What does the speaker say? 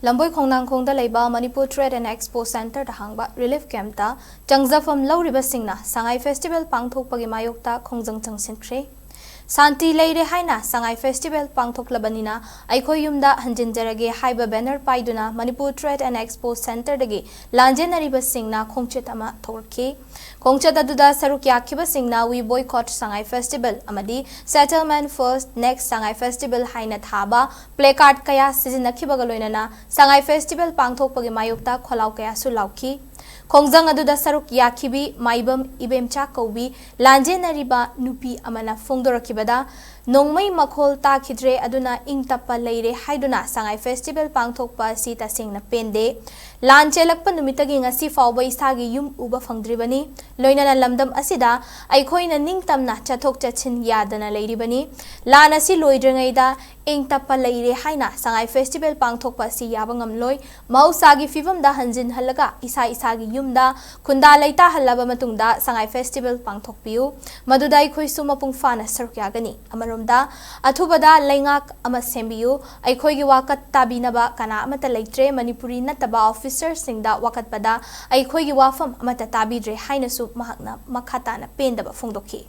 Lamboi Khongnang Khongda Leiba Manipur Trade and Expo Center da hangba relief camp ta changjafam lauriba singna Sangai Festival pangthokpagi mayokta khongjang changsinkhre. SHANTI LEIRE HAINA SANGAI Festival PANGTHOKLABANINA EIKHOI YUMDA HANJINJARAGE HAIBA banner paiduna Manipur Trade and Expo Center dagi lanjenariba singna khongchet ama thorki. Khongchet aduda saruk yakhiba singna we boycott Sangai Festival amadi settlement first next Sangai Festival haina thaba placard kaya sizinakhibaga loinana Sangai Festival pangthokpagi mayokta kholau kaya su lauki. Khongjang aduda saruk yakhibi maibam ibemcha kaubi lanjenariba nupi amana phongdorakibada nongmai makhol ta khidre aduna ingtappa leire haiduna Sangai Festival pangthokpa sita singna pende lanchelakpa numitagi ngasi fawba isagi yum uba phangdribani loinana lamdam asida aikhoina ningtamna chathok chachin yadana leiribani lan asi loidrengaida ingtappa leire haina Sangai Festival pangthokpa si yabangam loi mausagi fivamda hanjin halaga isagi yumda khunda leita halaba matungda Sangai Festival pangthokpiu maduda aikhoi sumapung fana sarukyagani amaromda athubada leingak ama sembiu aikhoi gi wakat tabinaba kana amata leitre Manipuri nataba officer singda wakatpada aikhoi gi wafam amata tabidre haina su mahakna makhatana pendaba phongdokhi.